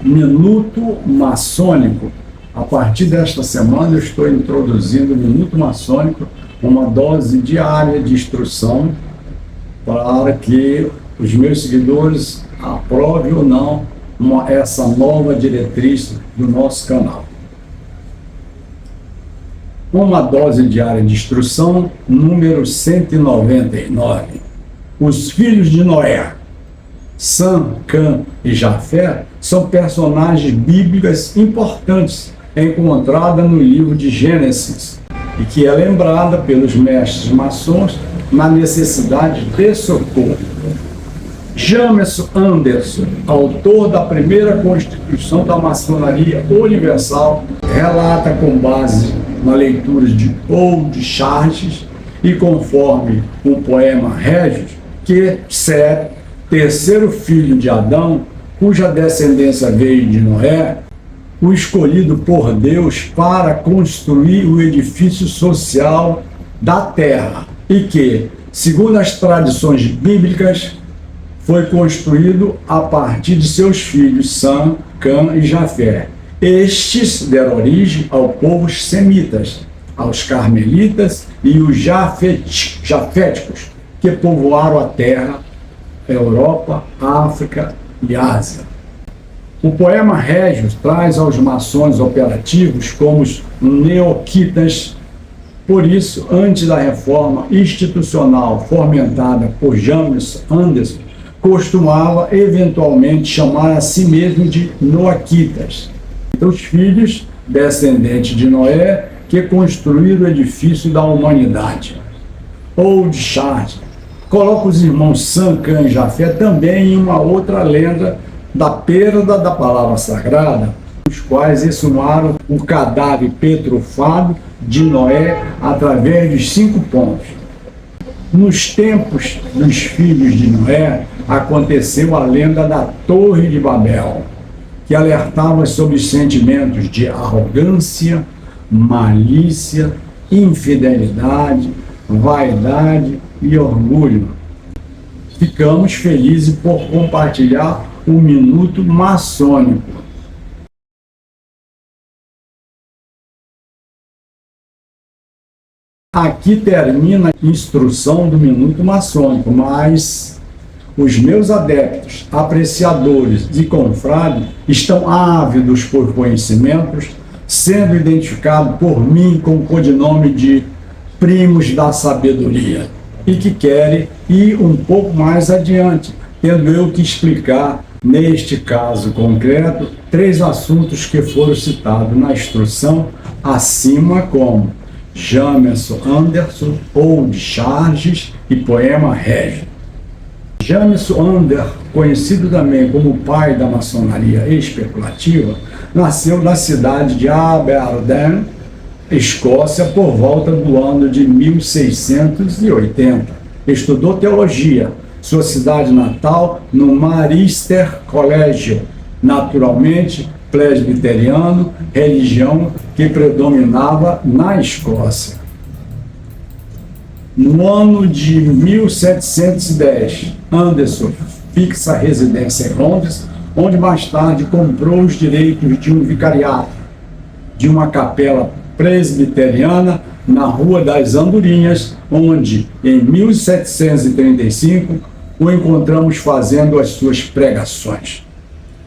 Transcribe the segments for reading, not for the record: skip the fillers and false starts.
Minuto Maçônico. A partir desta semana eu estou introduzindo o Minuto Maçônico, uma dose diária de instrução para que os meus seguidores aprovem ou não essa nova diretriz do nosso canal. Uma dose diária de instrução, número 199. Os filhos de Noé, Sam, Cã e Jafé, são personagens bíblicas importantes encontrada no livro de Gênesis e que é lembrada pelos mestres maçons na necessidade de socorro. Jameson Anderson, autor da primeira Constituição da Maçonaria Universal, relata com base na leitura de Old Charges e conforme o poema Régios, que Sete, terceiro filho de Adão, cuja descendência veio de Noé, o escolhido por Deus para construir o edifício social da terra e que, segundo as tradições bíblicas, foi construído a partir de seus filhos Sam, Cã e Jafé. Estes deram origem aos povos semitas, aos carmelitas e os jaféticos, que povoaram a terra, Europa, África e Ásia. O poema Régios traz aos maçons operativos como os neoquitas. Por isso, antes da reforma institucional fomentada por Jameson Anderson, costumava eventualmente chamar a si mesmo de noaquitas, os filhos descendentes de Noé que construíram o edifício da humanidade. Old Charles coloca os irmãos Sam, Cã e Jafé também em uma outra lenda da perda da palavra sagrada, os quais exumaram o cadáver petrofado de Noé através dos 5 pontos. Nos tempos dos filhos de Noé, aconteceu a lenda da Torre de Babel, que alertava sobre os sentimentos de arrogância, malícia, infidelidade, vaidade e orgulho. Ficamos felizes por compartilhar o Minuto Maçônico. Aqui termina a instrução do Minuto Maçônico, mas os meus adeptos, apreciadores e confrades estão ávidos por conhecimentos, sendo identificados por mim com o codinome de Primos da Sabedoria, e que querem ir um pouco mais adiante, tendo eu que explicar, neste caso concreto, 3 assuntos que foram citados na instrução acima, como Jameson Anderson, Old Charges e poema Régio. Jameson Anderson, conhecido também como o pai da maçonaria especulativa, nasceu na cidade de Aberdeen, Escócia, por volta do ano de 1680. Estudou teologia, sua cidade natal, no Marister College, naturalmente presbiteriano, religião que predominava na Escócia. No ano de 1710, Anderson fixa residência em Londres, onde mais tarde comprou os direitos de um vicariato, de uma capela presbiteriana na Rua das Andorinhas, onde, em 1735, o encontramos fazendo as suas pregações.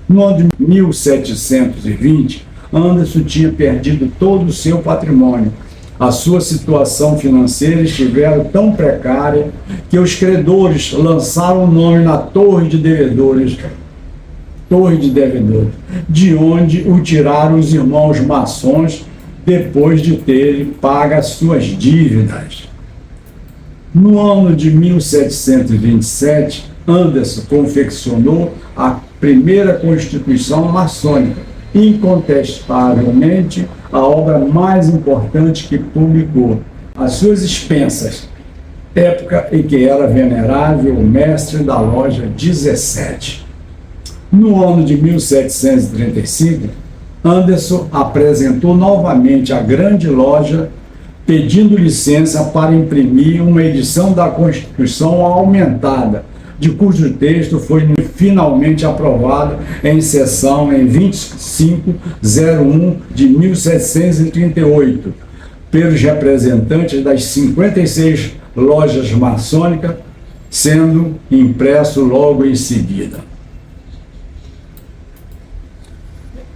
No ano de 1720, Anderson tinha perdido todo o seu patrimônio. A sua situação financeira estivera tão precária que os credores lançaram o nome na Torre de Devedores, de onde o tiraram os irmãos maçons depois de terem pago as suas dívidas. No ano de 1727, Anderson confeccionou a primeira Constituição maçônica, incontestavelmente a obra mais importante que publicou, às suas expensas, época em que era venerável mestre da loja 17. No ano de 1735, Anderson apresentou novamente à grande loja, pedindo licença para imprimir uma edição da Constituição aumentada, de cujo texto foi finalmente aprovado em sessão em 2501 de 1738, pelos representantes das 56 lojas maçônicas, sendo impresso logo em seguida.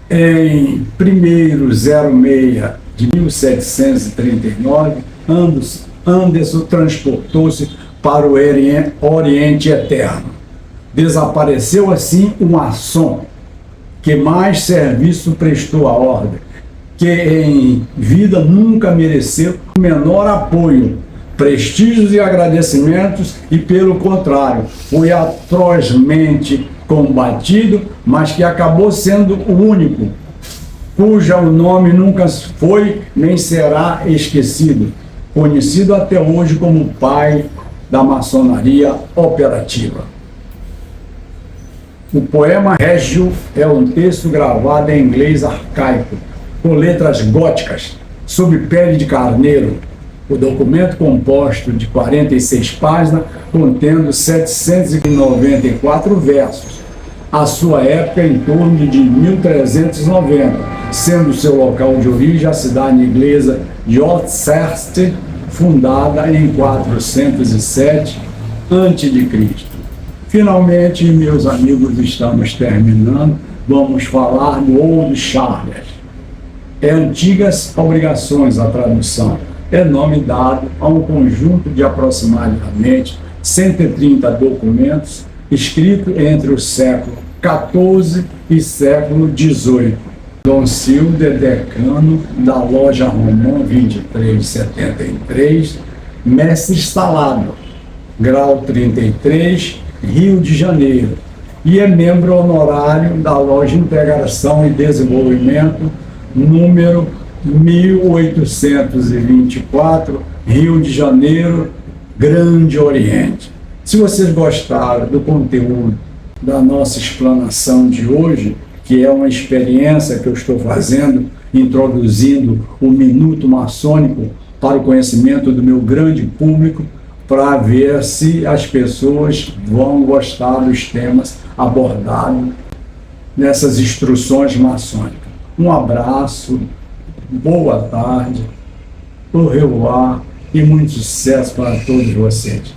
Em 1º06 de 1739, Anderson transportou-se para o Oriente Eterno. Desapareceu assim um maçom que mais serviço prestou à ordem, que em vida nunca mereceu o menor apoio, prestígios e agradecimentos, e pelo contrário, foi atrozmente combatido, mas que acabou sendo o único, cujo nome nunca foi nem será esquecido, conhecido até hoje como pai da maçonaria operativa. O poema Régio é um texto gravado em inglês arcaico, com letras góticas, sob pele de carneiro. O documento, composto de 46 páginas, contendo 794 versos. A sua época em torno de 1390, sendo seu local de origem a cidade inglesa de Oxford, fundada em 407 a.C. Finalmente, meus amigos, estamos terminando. Vamos falar do Old Charles. É antigas obrigações a tradução. É nome dado a um conjunto de aproximadamente 130 documentos escritos entre o século XIV e século XVIII. Dom Silva, decano da loja Romão 2373, mestre instalado, grau 33, Rio de Janeiro, e é membro honorário da loja Integração e Desenvolvimento, número 1824, Rio de Janeiro, Grande Oriente. Se vocês gostaram do conteúdo da nossa explanação de hoje, que é uma experiência que eu estou fazendo, introduzindo o Minuto Maçônico para o conhecimento do meu grande público, para ver se as pessoas vão gostar dos temas abordados nessas instruções maçônicas. Um abraço, boa tarde, au revoir e muito sucesso para todos vocês.